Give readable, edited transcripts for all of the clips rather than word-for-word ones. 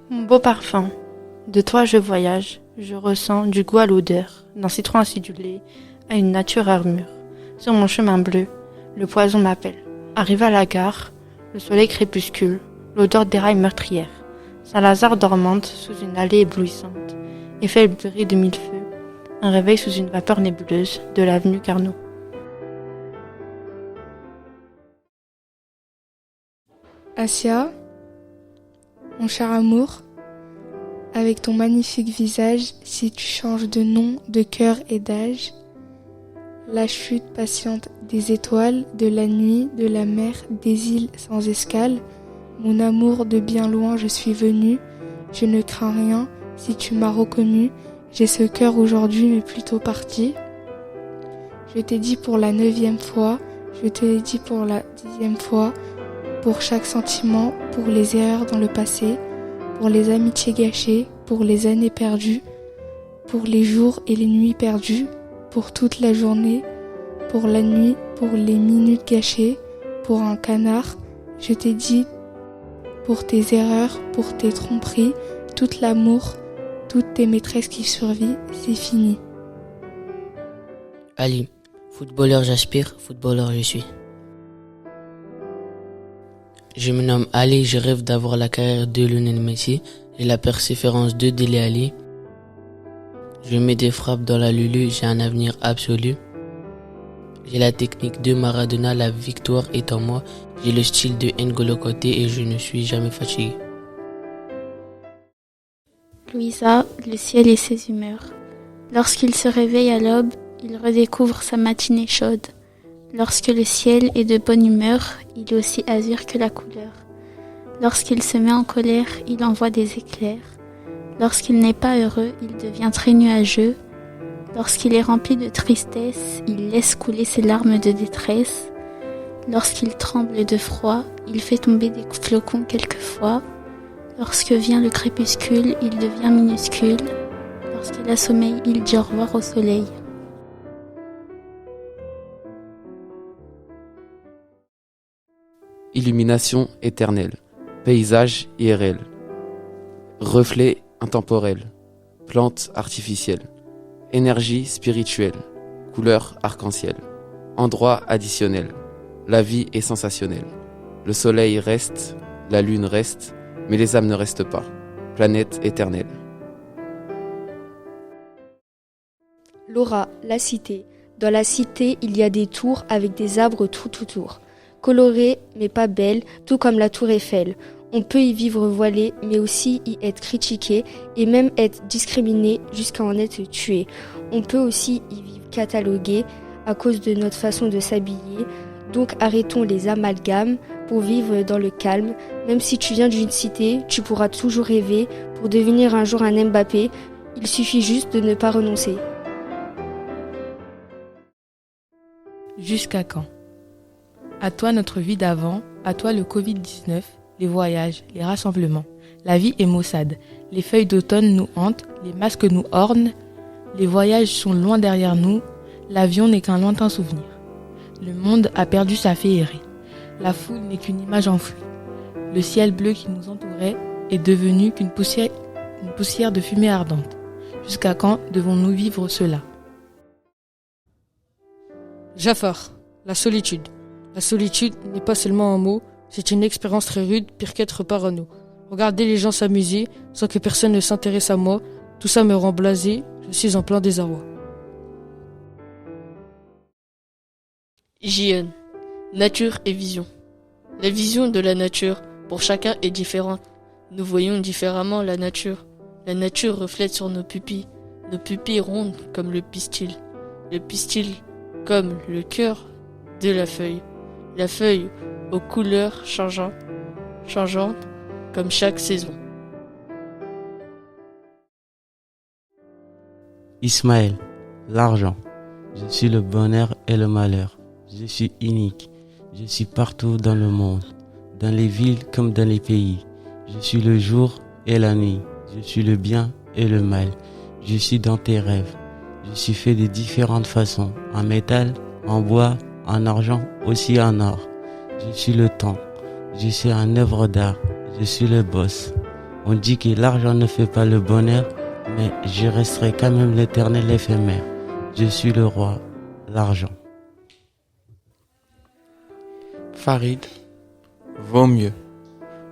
Mon beau parfum, de toi je voyage, je ressens du goût à l'odeur, d'un citron acidulé à une nature armure. Sur mon chemin bleu, le poison m'appelle. Arrivé à la gare, le soleil crépuscule, l'odeur des rails meurtrières. Saint-Lazare dormante sous une allée éblouissante, effet bleurie de mille feux, un réveil sous une vapeur nébuleuse de l'avenue Carnot. Asia, mon cher amour, avec ton magnifique visage, si tu changes de nom, de cœur et d'âge, la chute patiente des étoiles, de la nuit, de la mer, des îles sans escale, mon amour de bien loin je suis venu, je ne crains rien, si tu m'as reconnu, j'ai ce cœur aujourd'hui mais plutôt parti. Je t'ai dit pour la 9e fois, je te l'ai dit pour la 10e fois, pour chaque sentiment, pour les erreurs dans le passé, pour les amitiés gâchées, pour les années perdues, pour les jours et les nuits perdues, pour toute la journée, pour la nuit, pour les minutes gâchées, pour un canard. Je t'ai dit pour tes erreurs, pour tes tromperies, tout l'amour, toutes tes maîtresses qui survivent, c'est fini. Ali, footballeur j'aspire, footballeur je suis. Je me nomme Ali, je rêve d'avoir la carrière de Lionel Messi, j'ai la persévérance de Dele Alli. Je mets des frappes dans la Lulu, j'ai un avenir absolu. J'ai la technique de Maradona, la victoire est en moi. J'ai le style de N'Golo Kanté et je ne suis jamais fatigué. Louisa, le ciel et ses humeurs. Lorsqu'il se réveille à l'aube, il redécouvre sa matinée chaude. Lorsque le ciel est de bonne humeur, il est aussi azur que la couleur. Lorsqu'il se met en colère, il envoie des éclairs. Lorsqu'il n'est pas heureux, il devient très nuageux. Lorsqu'il est rempli de tristesse, il laisse couler ses larmes de détresse. Lorsqu'il tremble de froid, il fait tomber des flocons quelquefois. Lorsque vient le crépuscule, il devient minuscule. Lorsqu'il a sommeil, il dit au revoir au soleil. Illumination éternelle, paysage IRL, reflet intemporel, plante artificielle, énergie spirituelle, couleur arc-en-ciel, endroit additionnel, la vie est sensationnelle. Le soleil reste, la lune reste, mais les âmes ne restent pas. Planète éternelle. Laura, la cité. Dans la cité, il y a des tours avec des arbres tout autour. Colorées, mais pas belles, tout comme la tour Eiffel. On peut y vivre voilé, mais aussi y être critiqué et même être discriminé jusqu'à en être tué. On peut aussi y vivre catalogué à cause de notre façon de s'habiller. Donc arrêtons les amalgames pour vivre dans le calme. Même si tu viens d'une cité, tu pourras toujours rêver pour devenir un jour un Mbappé. Il suffit juste de ne pas renoncer. Jusqu'à quand ? À toi notre vie d'avant, à toi le Covid-19, les voyages, les rassemblements. La vie est maussade, les feuilles d'automne nous hantent, les masques nous ornent, les voyages sont loin derrière nous, l'avion n'est qu'un lointain souvenir. Le monde a perdu sa féerie, la foule n'est qu'une image enfouie. Le ciel bleu qui nous entourait est devenu qu'une poussière de fumée ardente. Jusqu'à quand devons-nous vivre cela ? Jafar, la solitude. La solitude n'est pas seulement un mot, c'est une expérience très rude, pire qu'être parano. Regarder les gens s'amuser sans que personne ne s'intéresse à moi, tout ça me rend blasé, je suis en plein désarroi. JN, nature et vision. La vision de la nature, pour chacun, est différente. Nous voyons différemment la nature. La nature reflète sur nos pupilles rondes comme le pistil comme le cœur de la feuille aux couleurs changeantes comme chaque saison. Ismaël, l'argent. Je suis le bonheur et le malheur. Je suis unique. Je suis partout dans le monde, dans les villes comme dans les pays. Je suis le jour et la nuit. Je suis le bien et le mal. Je suis dans tes rêves. Je suis fait de différentes façons, en métal, en bois, en argent, aussi en or. Je suis le temps. Je suis une œuvre d'art. Je suis le boss. On dit que l'argent ne fait pas le bonheur, mais je resterai quand même l'éternel éphémère. Je suis le roi, l'argent. Farid, vaut mieux.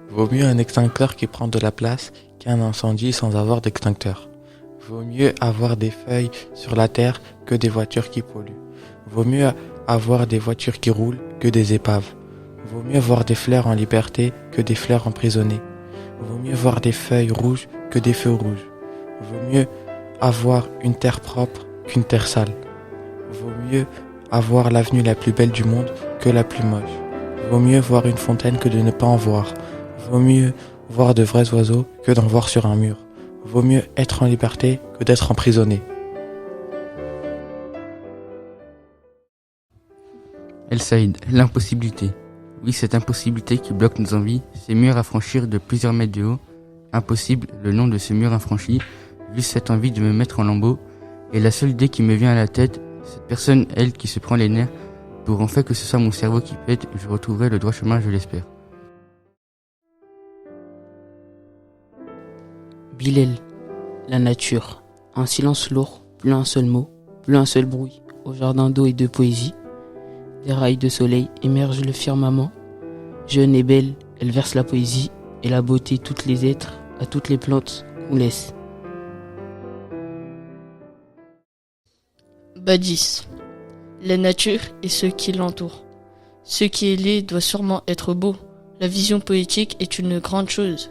Vaut mieux un extincteur qui prend de la place qu'un incendie sans avoir d'extincteur. Vaut mieux avoir des feuilles sur la terre que des voitures qui polluent. Vaut mieux avoir des voitures qui roulent que des épaves. Vaut mieux voir des fleurs en liberté que des fleurs emprisonnées. Vaut mieux voir des feuilles rouges que des feux rouges. Vaut mieux avoir une terre propre qu'une terre sale. Vaut mieux avoir l'avenue la plus belle du monde que la plus moche. Vaut mieux voir une fontaine que de ne pas en voir. Vaut mieux voir de vrais oiseaux que d'en voir sur un mur. Vaut mieux être en liberté que d'être emprisonné. El Saïd, l'impossibilité. Oui, cette impossibilité qui bloque nos envies, ces murs à franchir de plusieurs mètres de haut. Impossible, le nom de ce mur infranchi, juste cette envie de me mettre en lambeaux. Et la seule idée qui me vient à la tête, cette personne, elle, qui se prend les nerfs, pour en fait que ce soit mon cerveau qui pète, je retrouverai le droit chemin, je l'espère. Bilal, la nature. Un silence lourd, plus un seul mot, plus un seul bruit. Au jardin d'eau et de poésie, des rails de soleil émergent le firmament. Jeune et belle, elle verse la poésie et la beauté toutes les êtres, à toutes les plantes qu'on laisse. Badis. La nature et ce qui l'entoure. Ce qui est laid doit sûrement être beau. La vision poétique est une grande chose.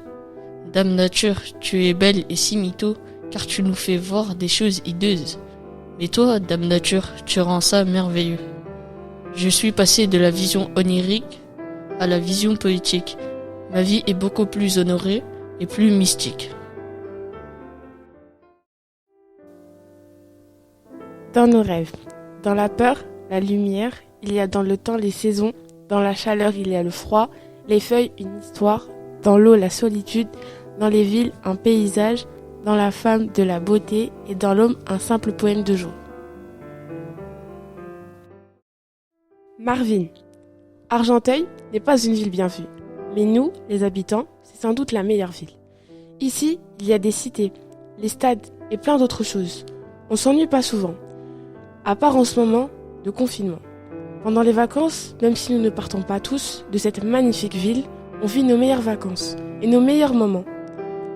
Dame Nature, tu es belle et si mytho, car tu nous fais voir des choses hideuses. Mais toi, Dame Nature, tu rends ça merveilleux. Je suis passé de la vision onirique à la vision poétique. Ma vie est beaucoup plus honorée et plus mystique. Dans nos rêves, dans la peur, la lumière, il y a dans le temps les saisons, dans la chaleur il y a le froid, les feuilles une histoire, dans l'eau la solitude, dans les villes un paysage, dans la femme de la beauté et dans l'homme un simple poème de jour. Marvin. Argenteuil n'est pas une ville bien vue, mais nous, les habitants, c'est sans doute la meilleure ville. Ici, il y a des cités, les stades et plein d'autres choses. On s'ennuie pas souvent, à part en ce moment de confinement. Pendant les vacances, même si nous ne partons pas tous de cette magnifique ville, on vit nos meilleures vacances et nos meilleurs moments.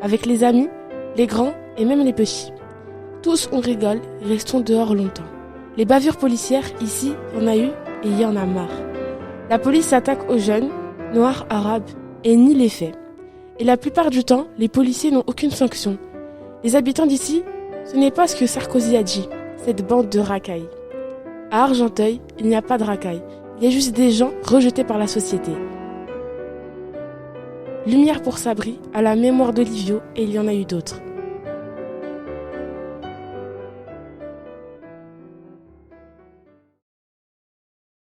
Avec les amis, les grands et même les petits. Tous on rigole et restons dehors longtemps. Les bavures policières, ici, il y en a eu et il y en a marre. La police s'attaque aux jeunes, noirs, arabes, et nie les faits. Et la plupart du temps, les policiers n'ont aucune sanction. Les habitants d'ici, ce n'est pas ce que Sarkozy a dit, cette bande de racailles. À Argenteuil, il n'y a pas de racailles, il y a juste des gens rejetés par la société. Lumière pour Sabri, à la mémoire d'Olivio, et il y en a eu d'autres.